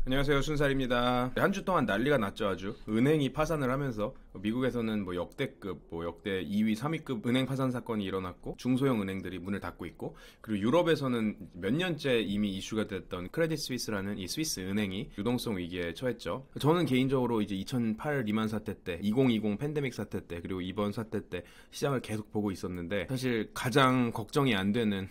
안녕하세요, 순살입니다. 한 주 동안 난리가 났죠. 아주 은행이 파산을 하면서 미국에서는 뭐 역대급, 역대 2위, 3위급 은행 파산 사건이 일어났고 중소형 은행들이 문을 닫고 있고, 그리고 유럽에서는 몇 년째 이미 이슈가 됐던 크레딧 스위스라는 이 스위스 은행이 유동성 위기에 처했죠. 저는 개인적으로 이제 2008 리만 사태 때, 2020 팬데믹 사태 때, 그리고 이번 사태 때 시장을 계속 보고 있었는데, 사실 가장 걱정이 안 되는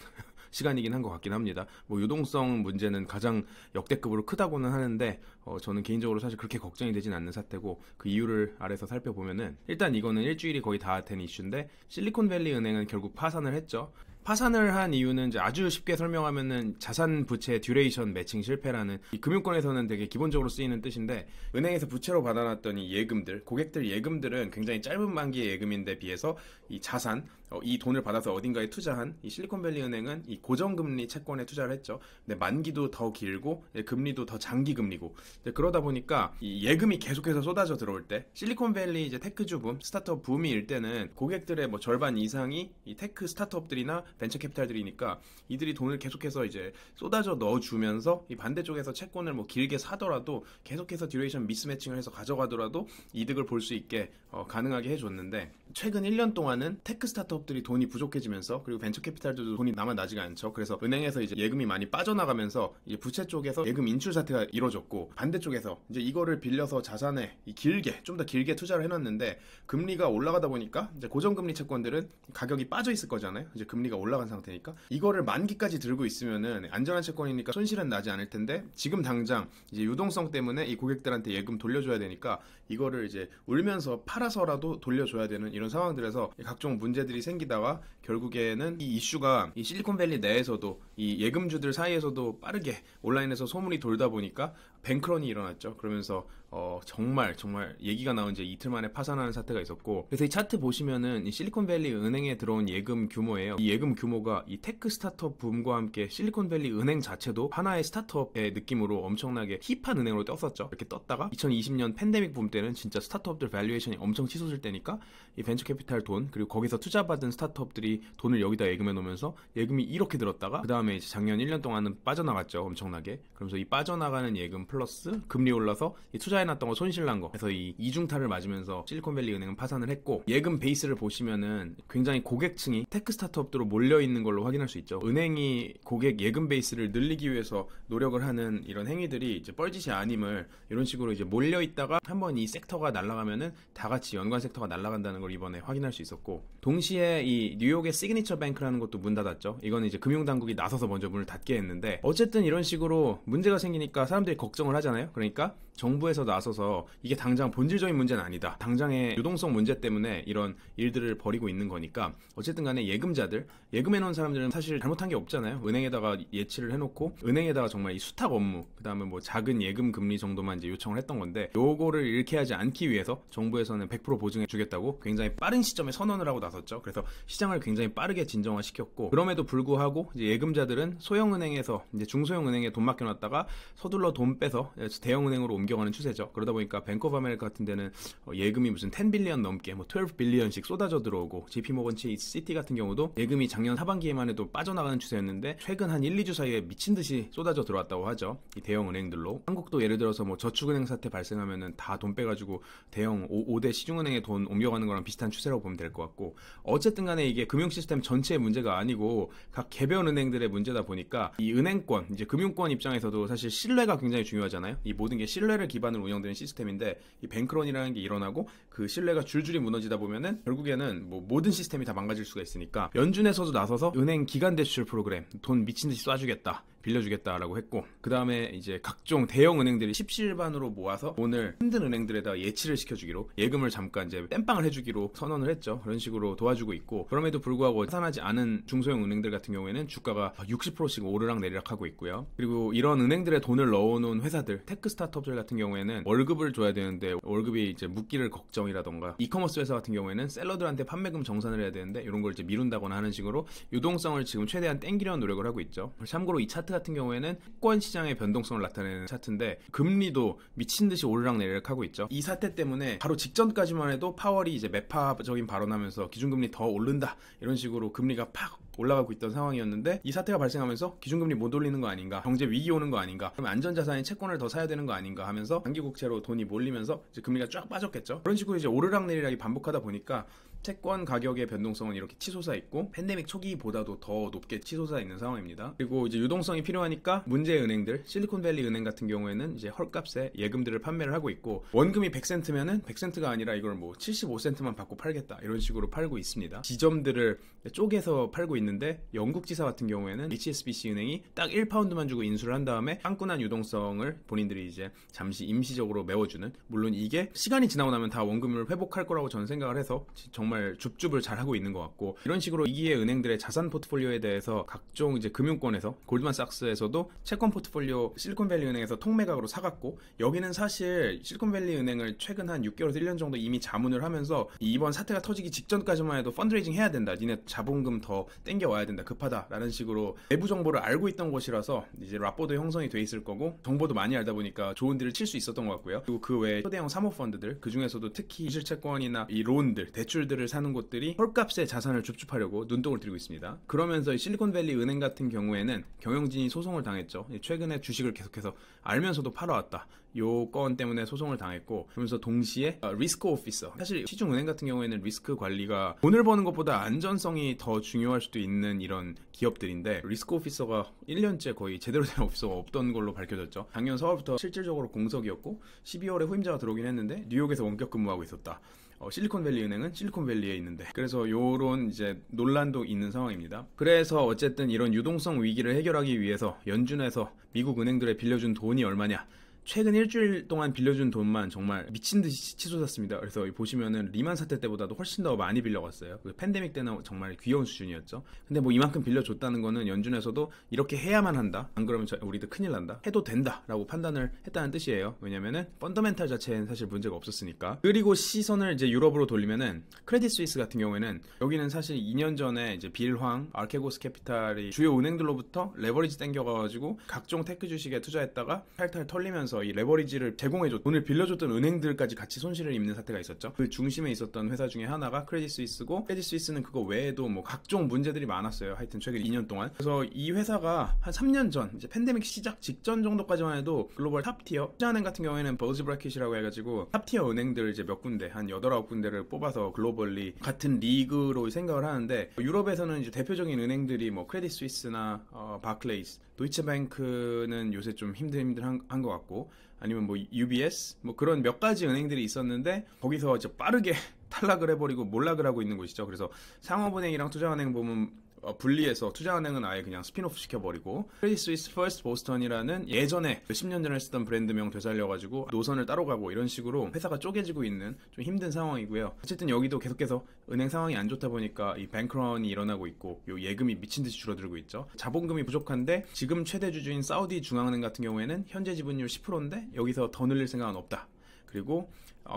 시간이긴 한 것 같긴 합니다. 유동성 문제는 가장 역대급으로 크다고는 하는데, 저는 개인적으로 사실 그렇게 걱정이 되진 않는 사태고, 그 이유를 아래서 살펴보면은, 일단 이거는 일주일이 거의 다 된 이슈인데, 실리콘밸리 은행은 결국 파산을 했죠. 파산을 한 이유는 이제 아주 쉽게 설명하면은 자산 부채 듀레이션 매칭 실패라는, 이 금융권에서는 되게 기본적으로 쓰이는 뜻인데, 은행에서 부채로 받아놨던 이 예금들, 고객들 예금들은 굉장히 짧은 만기의 예금인데 비해서 이 자산, 이 돈을 받아서 어딘가에 투자한 이 실리콘밸리 은행은 이 고정금리 채권에 투자를 했죠. 근데 만기도 더 길고 금리도 더 장기 금리고, 그러다 보니까 이 예금이 계속해서 쏟아져 들어올 때, 실리콘밸리 이제 테크주 붐, 스타트업 붐일 때는 고객들의 절반 이상이 이 테크 스타트업들이나 벤처 캐피탈들이니까, 이들이 돈을 계속해서 이제 쏟아져 넣어주면서 이 반대쪽에서 채권을 길게 사더라도 계속해서 듀레이션 미스매칭을 해서 가져가더라도 이득을 볼 수 있게 가능하게 해줬는데, 최근 1년 동안은 테크 스타트업들이 돈이 부족해지면서, 그리고 벤처 캐피탈들도 돈이 남아나지가 않죠. 그래서 은행에서 이제 예금이 많이 빠져나가면서 이제 부채 쪽에서 예금 인출 사태가 이뤄졌고, 반대쪽에서 이제 이거를 빌려서 자산에 길게, 좀 더 길게 투자를 해놨는데, 금리가 올라가다 보니까 이제 고정금리 채권들은 가격이 빠져 있을 거잖아요. 이제 금리가 올라간 상태니까 이거를 만기까지 들고 있으면은 안전한 채권이니까 손실은 나지 않을 텐데, 지금 당장 이제 유동성 때문에 이 고객들한테 예금 돌려줘야 되니까 이거를 이제 울면서 팔아서라도 돌려줘야 되는 이런 상황들에서 각종 문제들이 생기다가, 결국에는 이 이슈가 이 실리콘밸리 내에서도 이 예금주들 사이에서도 빠르게 온라인에서 소문이 돌다 보니까 뱅크런이 일어났죠. 그러면서 정말 얘기가 나온 지 이틀 만에 파산하는 사태가 있었고, 그래서 이 차트 보시면은 이 실리콘밸리 은행에 들어온 예금 규모예요. 이 예금 규모가 이 테크 스타트업 붐과 함께 실리콘밸리 은행 자체도 하나의 스타트업의 느낌으로 엄청나게 힙한 은행으로 떴었죠. 이렇게 떴다가 2020년 팬데믹 붐 때는 진짜 스타트업들 밸류에이션이 엄청 치솟을 때니까 이 벤처 캐피탈 돈, 그리고 거기서 투자받은 스타트업들이 돈을 여기다 예금해 놓으면서 예금이 이렇게 들었다가, 그 다음에 이제 작년 1년 동안은 빠져나갔죠. 엄청나게. 그러면서 이 빠져나가는 예금 플러스 금리 올라서 이 투자해놨던 거 손실난 거, 그래서 이 이중타를 맞으면서 실리콘밸리 은행은 파산을 했고, 예금 베이스를 보시면은 굉장히 고객층이 테크 스타트업들로 몰려있는 걸로 확인할 수 있죠. 은행이 고객 예금 베이스를 늘리기 위해서 노력을 하는 이런 행위들이 이제 뻘짓이 아님을 이런 식으로 이제 몰려있다가 한번 이 섹터가 날아가면은 다 같이 연관 섹터가 날아간다는 걸 이번에 확인할 수 있었고, 동시에 이 뉴욕의 시그니처 뱅크라는 것도 문 닫았죠. 이거는 이제 금융당국이 나서서 먼저 문을 닫게 했는데, 어쨌든 이런 식으로 문제가 생기니까 사람들이 걱정을 하잖아요. 그러니까 정부에서 나서서 이게 당장 본질적인 문제는 아니다, 당장의 유동성 문제 때문에 이런 일들을 벌이고 있는 거니까, 어쨌든 간에 예금자들, 예금해놓은 사람들은 사실 잘못한 게 없잖아요. 은행에다가 예치를 해놓고 은행에다가 정말 이 수탁 업무, 그 다음에 자금 예금 금리 정도만 이제 요청을 했던 건데, 요거를 잃게 하지 않기 위해서 정부에서는 100% 보증해 주겠다고 굉장히 빠른 시점에 선언을 하고 나섰죠. 그래서 시장을 굉장히 빠르게 진정화시켰고, 그럼에도 불구하고 이제 예금자들은 소형은행에서 이제 중소형은행에 돈 맡겨놨다가 서둘러 돈 빼서 대형은행으로 옮겨가는 추세죠. 그러다 보니까 뱅크 오브 아메리카 같은 데는 예금이 무슨 10 빌리언 넘게 12 빌리언씩 쏟아져 들어오고, JP 모건 체이스 시티 같은 경우도 예금이 작년 하반기에만 해도 빠져나가는 추세였는데 최근 한 1, 2주 사이에 미친 듯이 쏟아져 들어왔다고 하죠. 이 대형 은행들로. 한국도 예를 들어서 저축은행 사태 발생하면은 다 돈 빼가지고 대형 5대 시중은행에 돈 옮겨가는 거랑 비슷한 추세라고 보면 될 것 같고, 어쨌든 간에 이게 금융 시스템 전체의 문제가 아니고 각 개별 은행들의 문제다 보니까, 이 은행권, 이제 금융권 입장에서도 사실 신뢰가 굉장히 중요하잖아요. 이 모든 게 신뢰를 기반으로 운영되는 시스템인데, 이 뱅크런이라는 게 일어나고 그 신뢰가 줄줄이 무너지다 보면은 결국에는 모든 시스템이 다 망가질 수가 있으니까, 연준에서도 나서서 은행 기간 대출 프로그램 돈 미친 듯이 쏴주겠다, 빌려주겠다라고 했고, 그 다음에 이제 각종 대형 은행들이 십시일반으로 모아서 오늘 힘든 은행들에다 예치를 시켜주기로, 예금을 잠깐 이제 땜빵을 해주기로 선언을 했죠. 그런 식으로 도와주고 있고, 그럼에도 불구하고 파산하지 않은 중소형 은행들 같은 경우에는 주가가 60%씩 오르락 내리락 하고 있고요. 그리고 이런 은행들의 돈을 넣어놓은 회사들, 테크 스타트업들 같은 경우에는 월급을 줘야 되는데 월급이 이제 묻기를 걱정이라던가, 이커머스 회사 같은 경우에는 셀러들한테 판매금 정산을 해야 되는데 이런 걸 이제 미룬다거나 하는 식으로 유동성을 지금 최대한 땡기려는 노력을 하고 있죠. 참고로 이 차트 같은 경우에는 채권 시장의 변동성을 나타내는 차트인데, 금리도 미친 듯이 오르락 내리락 하고 있죠. 이 사태 때문에 바로 직전까지만 해도 파월이 이제 매파적인 발언하면서 기준금리 더 오른다, 이런 식으로 금리가 팍 올라가고 있던 상황이었는데 이 사태가 발생하면서 기준금리 못 올리는 거 아닌가, 경제 위기 오는 거 아닌가, 그럼 안전자산인 채권을 더 사야 되는 거 아닌가 하면서 장기국채로 돈이 몰리면서 이제 금리가 쫙 빠졌겠죠. 그런 식으로 이제 오르락내리락이 반복하다 보니까 채권 가격의 변동성은 이렇게 치솟아 있고 팬데믹 초기보다도 더 높게 치솟아 있는 상황입니다. 그리고 이제 유동성이 필요하니까 문제의 은행들, 실리콘밸리 은행 같은 경우에는 이제 헐값에 예금들을 판매를 하고 있고 원금이 100센트면은 100센트가 아니라 이걸 뭐 75센트만 받고 팔겠다 이런 식으로 팔고 있습니다. 지점들을 쪼개서 팔고 있는데 영국 지사 같은 경우에는 HSBC 은행이 딱 1파운드만 주고 인수를 한 다음에 빵꾸난 유동성을 본인들이 이제 잠시 임시적으로 메워주는, 물론 이게 시간이 지나고 나면 다 원금을 회복할 거라고 저는 생각을 해서 정말 줍줍을 잘하고 있는 것 같고, 이런 식으로 이기의 은행들의 자산 포트폴리오에 대해서 각종 이제 금융권에서 골드만삭스에서도 채권 포트폴리오 실리콘밸리 은행에서 통매각으로 사갔고, 여기는 사실 실리콘밸리 은행을 최근 한 6개월에서 1년 정도 이미 자문을 하면서 이번 사태가 터지기 직전까지만 해도 펀드레이징 해야 된다, 니네 자본금 더 땡겨와야 된다, 급하다라는 식으로 내부 정보를 알고 있던 곳이라서 이제 라포도 형성이 돼 있을 거고 정보도 많이 알다 보니까 좋은 딜을 칠 수 있었던 것 같고요. 그리고 그 외에 초대형 사모펀드들, 그 중에서도 특히 실채권이나 이 론들, 대출들을 사는 곳들이 헐값의 자산을 줍줍하려고 눈독을 들이고 있습니다. 그러면서 이 실리콘밸리 은행 같은 경우에는 경영진이 소송을 당했죠. 최근에 주식을 계속해서 알면서도 팔아왔다, 요 건 때문에 소송을 당했고, 그러면서 동시에 리스크 오피서, 사실 시중은행 같은 경우에는 리스크 관리가 돈을 버는 것보다 안전성이 더 중요할 수도 있는 이런 기업들인데, 리스크 오피서가 1년째 거의 제대로 된 오피서가 없던 걸로 밝혀졌죠. 작년 4월부터 실질적으로 공석이었고 12월에 후임자가 들어오긴 했는데 뉴욕에서 원격 근무하고 있었다. 실리콘밸리 은행은 실리콘밸리에 있는데, 그래서 요런 이제 논란도 있는 상황입니다. 그래서 어쨌든 이런 유동성 위기를 해결하기 위해서 연준에서 미국 은행들에 빌려준 돈이 얼마냐, 최근 일주일 동안 빌려준 돈만 정말 미친듯이 치솟았습니다. 그래서 보시면은 리만 사태 때보다도 훨씬 더 많이 빌려갔어요. 그 팬데믹 때는 정말 귀여운 수준이었죠. 근데 뭐 이만큼 빌려줬다는 거는 연준에서도 이렇게 해야만 한다, 안 그러면 우리도 큰일 난다, 해도 된다 라고 판단을 했다는 뜻이에요. 왜냐면은 펀더멘탈 자체엔 사실 문제가 없었으니까. 그리고 시선을 이제 유럽으로 돌리면은 크레딧 스위스 같은 경우에는, 여기는 사실 2년 전에 이제 빌황, 아르케고스 캐피탈이 주요 은행들로부터 레버리지 땡겨가지고 각종 테크 주식에 투자했다가 탈탈 털리면서 이 레버리지를 제공해줬, 돈을 빌려줬던 은행들까지 같이 손실을 입는 사태가 있었죠. 그 중심에 있었던 회사 중에 하나가 크레딧 스위스고, 크레딧 스위스는 그거 외에도 뭐 각종 문제들이 많았어요. 하여튼 최근 2년 동안. 그래서 이 회사가 한 3년 전, 이제 팬데믹 시작 직전 정도까지만 해도 글로벌 탑티어, 투자은행 같은 경우에는 버즈 브래킷이라고 해가지고 탑티어 은행들 이제 몇 군데, 한 8, 9군데를 뽑아서 글로벌리 같은 리그로 생각을 하는데, 유럽에서는 이제 대표적인 은행들이 뭐 크레딧 스위스나 바클레이스, 도이체뱅크는 요새 좀 힘들한 것 같고, 아니면 뭐 UBS, 뭐 그런 몇 가지 은행들이 있었는데 거기서 이제 빠르게 탈락을 해버리고 몰락을 하고 있는 곳이죠. 그래서 상업은행이랑 투자은행 보면 분리해서 투자은행은 아예 그냥 스핀오프 시켜버리고, 크레딧 스위스 퍼스트 보스턴이라는 예전에 몇십 년 전에 쓰던 브랜드명 되살려가지고 노선을 따로 가고, 이런 식으로 회사가 쪼개지고 있는 좀 힘든 상황이고요. 어쨌든 여기도 계속해서 은행 상황이 안 좋다 보니까 이 뱅크런이 일어나고 있고, 요 예금이 미친듯이 줄어들고 있죠. 자본금이 부족한데 지금 최대 주주인 사우디 중앙은행 같은 경우에는 현재 지분율 10%인데 여기서 더 늘릴 생각은 없다. 그리고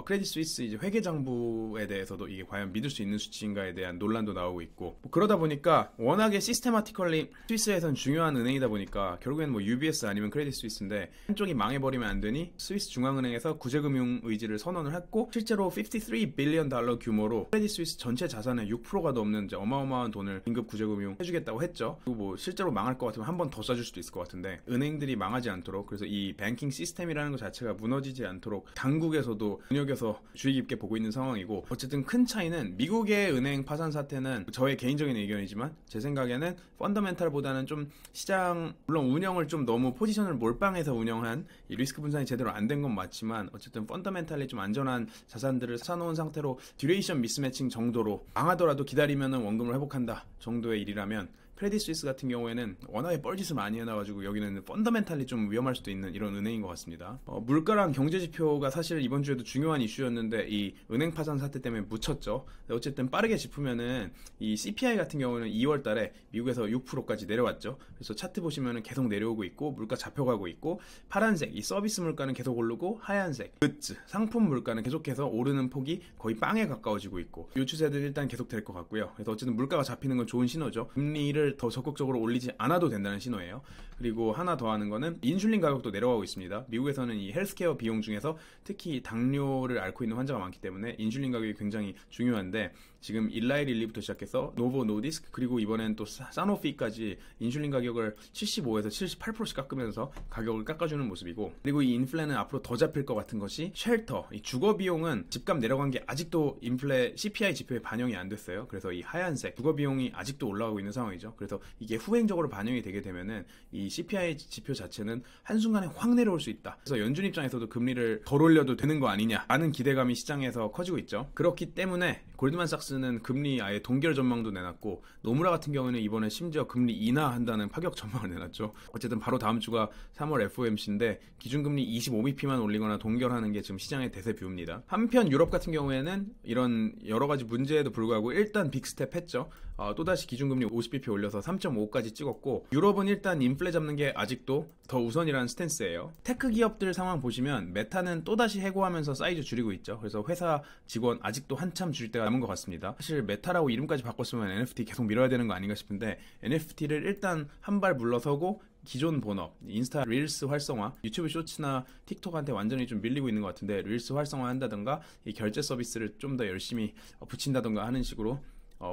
크레딧 스위스 이제 회계장부에 대해서도 이게 과연 믿을 수 있는 수치인가에 대한 논란도 나오고 있고, 뭐 그러다 보니까 워낙에 시스테마티컬리 스위스에선 중요한 은행이다 보니까 결국엔 뭐 UBS 아니면 크레딧 스위스인데, 한쪽이 망해버리면 안 되니 스위스 중앙은행에서 구제금융 의지를 선언을 했고, 실제로 53 빌리언 달러 규모로 크레딧 스위스 전체 자산의 6%가 넘는 이제 어마어마한 돈을 긴급 구제금융 해주겠다고 했죠. 그리고 뭐 실제로 망할 것 같으면 한 번 더 쏴줄 수도 있을 것 같은데, 은행들이 망하지 않도록, 그래서 이 뱅킹 시스템이라는 것 자체가 무너지지 않도록 당국에서도 눈여겨서 주의 깊게 보고 있는 상황이고, 어쨌든 큰 차이는 미국의 은행 파산 사태는 저의 개인적인 의견이지만 제 생각에는 펀더멘탈보다는 좀 시장, 물론 운영을 좀 너무 포지션을 몰빵해서 운영한 이 리스크 분산이 제대로 안 된 건 맞지만, 어쨌든 펀더멘탈이 좀 안전한 자산들을 사놓은 상태로 듀레이션 미스매칭 정도로 망하더라도 기다리면은 원금을 회복한다 정도의 일이라면, 크레딧 스위스 같은 경우에는 워낙에 뻘짓을 많이 해놔가지고 여기는 펀더멘탈리 좀 위험할 수도 있는 이런 은행인 것 같습니다. 물가랑 경제지표가 사실 이번 주에도 중요한 이슈였는데 이 은행 파산 사태 때문에 묻혔죠. 어쨌든 빠르게 짚으면은 이 CPI 같은 경우는 2월 달에 미국에서 6%까지 내려왔죠. 그래서 차트 보시면은 계속 내려오고 있고, 물가 잡혀가고 있고, 파란색 이 서비스 물가는 계속 오르고, 하얀색 그츠 상품 물가는 계속해서 오르는 폭이 거의 빵에 가까워지고 있고, 이 추세는 일단 계속 될 것 같고요. 그래서 어쨌든 물가가 잡히는 건 좋은 신호죠. 금리를 더 적극적으로 올리지 않아도 된다는 신호예요. 그리고 하나 더 하는 거는 인슐린 가격도 내려가고 있습니다. 미국에서는 이 헬스케어 비용 중에서 특히 당뇨를 앓고 있는 환자가 많기 때문에 인슐린 가격이 굉장히 중요한데, 지금 일라이 릴리부터 시작해서 노보 노디스크 그리고 이번엔 또 사노피까지 인슐린 가격을 75에서 78%씩 깎으면서 가격을 깎아주는 모습이고, 그리고 이 인플레는 앞으로 더 잡힐 것 같은 것이 쉘터, 이 주거 비용은 집값 내려간 게 아직도 인플레 CPI 지표에 반영이 안 됐어요. 그래서 이 하얀색 주거 비용이 아직도 올라가고 있는 상황이죠. 그래서 이게 후행적으로 반영이 되게 되면은 이 CPI 지표 자체는 한순간에 확 내려올 수 있다. 그래서 연준 입장에서도 금리를 덜 올려도 되는 거 아니냐라는 기대감이 시장에서 커지고 있죠. 그렇기 때문에 골드만삭스는 금리 아예 동결 전망도 내놨고, 노무라 같은 경우는 이번에 심지어 금리 인하한다는 파격 전망을 내놨죠. 어쨌든 바로 다음 주가 3월 FOMC인데 기준금리 25bp만 올리거나 동결하는 게 지금 시장의 대세 뷰입니다. 한편 유럽 같은 경우에는 이런 여러 가지 문제에도 불구하고 일단 빅스텝 했죠. 또다시 기준금리 50bp 올려서 3.5까지 찍었고, 유럽은 일단 인플레 잡는 게 아직도 더 우선이라는 스탠스예요. 테크 기업들 상황 보시면 메타는 또다시 해고하면서 사이즈 줄이고 있죠. 그래서 회사 직원 아직도 한참 줄일 때가 남은 것 같습니다. 사실 메타라고 이름까지 바꿨으면 NFT 계속 밀어야 되는 거 아닌가 싶은데, NFT를 일단 한 발 물러서고 기존 본업, 인스타 릴스 활성화, 유튜브 쇼츠나 틱톡한테 완전히 좀 밀리고 있는 것 같은데, 릴스 활성화 한다던가 이 결제 서비스를 좀 더 열심히 붙인다던가 하는 식으로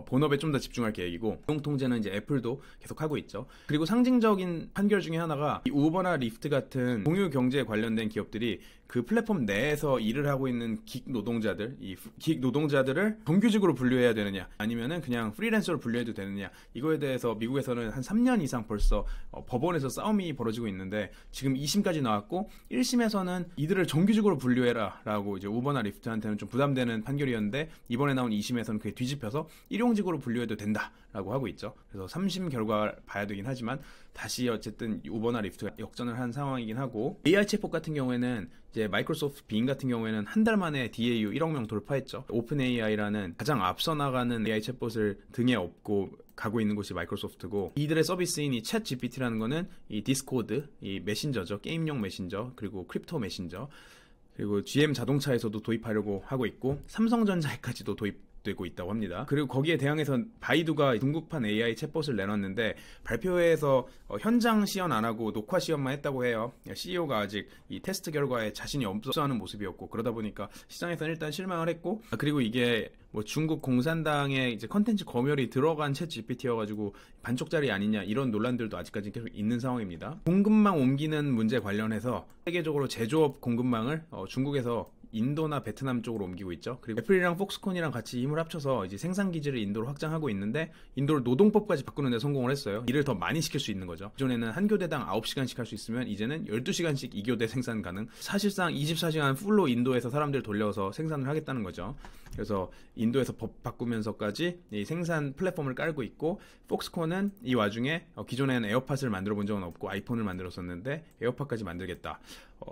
본업에 좀 더 집중할 계획이고, 비용 통제는 이제 애플도 계속 하고 있죠. 그리고 상징적인 판결 중에 하나가 이 우버나 리프트 같은 공유 경제에 관련된 기업들이 그 플랫폼 내에서 일을 하고 있는 긱 노동자들, 이 긱 노동자들을 정규직으로 분류해야 되느냐, 아니면은 그냥 프리랜서로 분류해도 되느냐, 이거에 대해서 미국에서는 한 3년 이상 벌써 법원에서 싸움이 벌어지고 있는데, 지금 2심까지 나왔고 1심에서는 이들을 정규직으로 분류해라 라고 이제 우버나 리프트한테는 좀 부담되는 판결이었는데, 이번에 나온 2심에서는 그게 뒤집혀서 일용직으로 분류해도 된다라고 하고 있죠. 그래서 3심 결과를 봐야 되긴 하지만 다시 어쨌든 우버나 리프트가 역전을 한 상황이긴 하고, AI 챗봇 같은 경우에는 이제 마이크로소프트 빙 같은 경우에는 한 달 만에 DAU 1억 명 돌파했죠. 오픈 AI라는 가장 앞서 나가는 AI 챗봇을 등에 업고 가고 있는 곳이 마이크로소프트고, 이들의 서비스인 이 챗 GPT라는 거는 이 디스코드, 이 메신저죠. 게임용 메신저, 그리고 크립토 메신저, 그리고 GM 자동차에서도 도입하려고 하고 있고, 삼성전자에까지도 도입되고 있다고 합니다. 그리고 거기에 대항해서 바이두가 중국판 AI 챗봇을 내놨는데, 발표회에서 현장 시연 안 하고 녹화 시연만 했다고 해요. CEO가 아직 이 테스트 결과에 자신이 없어하는 모습이었고, 그러다 보니까 시장에서는 일단 실망을 했고, 그리고 이게 뭐 중국 공산당의 이제 컨텐츠 검열이 들어간 챗 GPT여가지고 반쪽짜리 아니냐, 이런 논란들도 아직까지 계속 있는 상황입니다. 공급망 옮기는 문제 관련해서 세계적으로 제조업 공급망을 중국에서 인도나 베트남 쪽으로 옮기고 있죠. 그리고 애플이랑 폭스콘이랑 같이 힘을 합쳐서 이제 생산 기지를 인도로 확장하고 있는데, 인도를 노동법까지 바꾸는 데 성공을 했어요. 일을 더 많이 시킬 수 있는 거죠. 기존에는 한 교대당 9시간씩 할 수 있으면 이제는 12시간씩 2교대 생산 가능. 사실상 24시간 풀로 인도에서 사람들 돌려서 생산을 하겠다는 거죠. 그래서 인도에서 법 바꾸면서까지 이 생산 플랫폼을 깔고 있고, 폭스콘은 이 와중에 기존에는 에어팟을 만들어 본 적은 없고 아이폰을 만들었었는데 에어팟까지 만들겠다.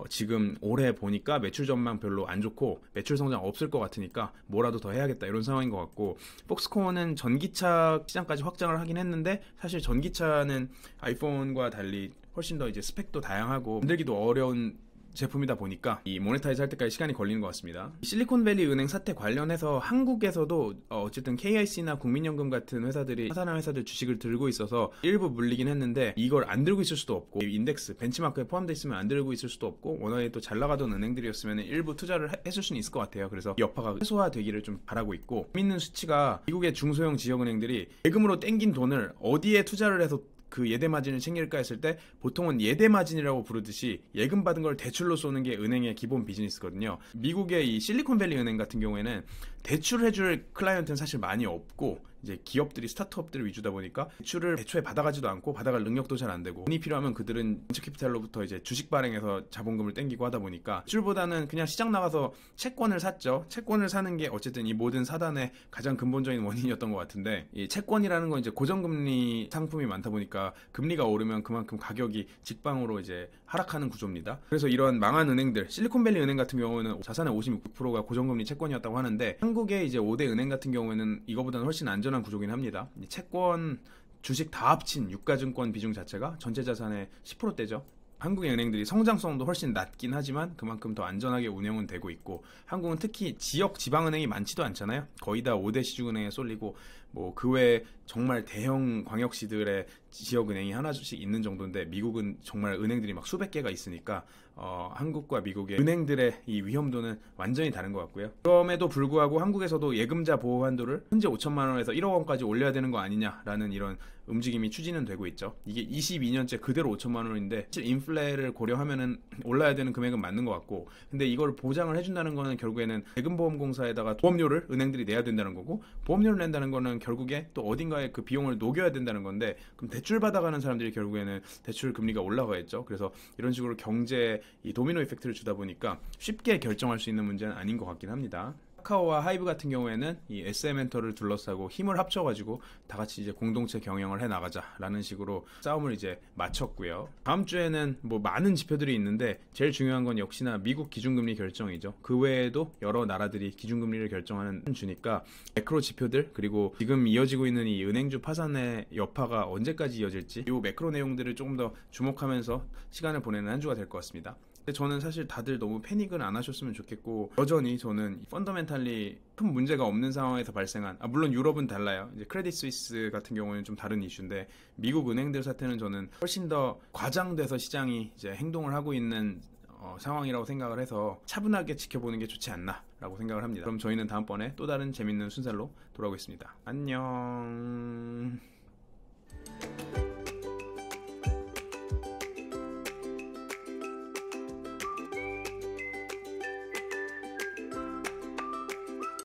지금 올해 보니까 매출 전망 별로 안 좋고 매출 성장 없을 것 같으니까 뭐라도 더 해야겠다, 이런 상황인 것 같고, 폭스콘은 전기차 시장까지 확장을 하긴 했는데, 사실 전기차는 아이폰과 달리 훨씬 더 이제 스펙도 다양하고 만들기도 어려운 제품이다 보니까 이 모네타이즈 할 때까지 시간이 걸리는 것 같습니다. 실리콘밸리 은행 사태 관련해서 한국에서도 어쨌든 KIC나 국민연금 같은 회사들이, 파산한 회사들 주식을 들고 있어서 일부 물리긴 했는데, 이걸 안 들고 있을 수도 없고, 인덱스 벤치마크에 포함되어 있으면 안 들고 있을 수도 없고, 워낙에 또 잘 나가던 은행들이었으면 일부 투자를 했을 수는 있을 것 같아요. 그래서 이 여파가 해소화되기를 좀 바라고 있고, 재밌는 수치가 미국의 중소형 지역은행들이 예금으로 땡긴 돈을 어디에 투자를 해서 그 예대 마진을 챙길까 했을 때, 보통은 예대 마진이라고 부르듯이 예금 받은 걸 대출로 쏘는 게 은행의 기본 비즈니스거든요. 미국의 이 실리콘밸리 은행 같은 경우에는 대출을 해줄 클라이언트는 사실 많이 없고, 이제 기업들이 스타트업들 위주다 보니까 대출을 애초에 받아가지도 않고 받아갈 능력도 잘 안 되고, 돈이 필요하면 그들은 벤처 캐피탈로부터 이제 주식 발행해서 자본금을 땡기고 하다 보니까 대출보다는 그냥 시장 나가서 채권을 샀죠. 채권을 사는 게 어쨌든 이 모든 사단의 가장 근본적인 원인이었던 것 같은데, 이 채권이라는 건 이제 고정금리 상품이 많다 보니까 금리가 오르면 그만큼 가격이 직방으로 이제 하락하는 구조입니다. 그래서 이런 망한 은행들, 실리콘밸리 은행 같은 경우는 자산의 56%가 고정금리 채권이었다고 하는데, 한국의 이제 5대 은행 같은 경우에는 이거보다는 훨씬 안전한 구조긴 합니다. 채권, 주식 다 합친 유가증권 비중 자체가 전체 자산의 10%대죠. 한국의 은행들이 성장성도 훨씬 낮긴 하지만 그만큼 더 안전하게 운영은 되고 있고, 한국은 특히 지역 지방은행이 많지도 않잖아요. 거의 다 5대 시중은행에 쏠리고, 뭐 그 외에 정말 대형 광역시들의 지역은행이 하나씩 있는 정도인데 미국은 정말 은행들이 막 수백 개가 있으니까 한국과 미국의 은행들의 이 위험도는 완전히 다른 것 같고요. 그럼에도 불구하고 한국에서도 예금자 보호 한도를 현재 5천만 원에서 1억 원까지 올려야 되는 거 아니냐라는 이런 움직임이 추진은 되고 있죠. 이게 22년째 그대로 5천만 원인데 사실 인플레를 고려하면은 올라야 되는 금액은 맞는 것 같고, 근데 이걸 보장을 해준다는 거는 결국에는 예금보험공사에다가 보험료를 은행들이 내야 된다는 거고, 보험료를 낸다는 거는 결국에 또 어딘가에 그 비용을 녹여야 된다는 건데, 그럼 대출 받아가는 사람들이 결국에는 대출 금리가 올라가겠죠. 그래서 이런 식으로 경제에 이 도미노 이펙트를 주다 보니까 쉽게 결정할 수 있는 문제는 아닌 것 같긴 합니다. 카카오와 하이브 같은 경우에는 이 SM엔터를 둘러싸고 힘을 합쳐가지고 다 같이 이제 공동체 경영을 해 나가자라는 식으로 싸움을 이제 마쳤고요. 다음 주에는 뭐 많은 지표들이 있는데 제일 중요한 건 역시나 미국 기준금리 결정이죠. 그 외에도 여러 나라들이 기준금리를 결정하는 주니까 매크로 지표들, 그리고 지금 이어지고 있는 이 은행주 파산의 여파가 언제까지 이어질지, 이 매크로 내용들을 조금 더 주목하면서 시간을 보내는 한 주가 될 것 같습니다. 근데 저는 사실 다들 너무 패닉은 안 하셨으면 좋겠고, 여전히 저는 펀더멘탈리 큰 문제가 없는 상황에서 발생한, 물론 유럽은 달라요. 이제 크레딧 스위스 같은 경우는 좀 다른 이슈인데, 미국 은행들 사태는 저는 훨씬 더 과장돼서 시장이 이제 행동을 하고 있는 상황이라고 생각을 해서 차분하게 지켜보는 게 좋지 않나라고 생각을 합니다. 그럼 저희는 다음번에 또 다른 재밌는 순살로 돌아오겠습니다. 안녕.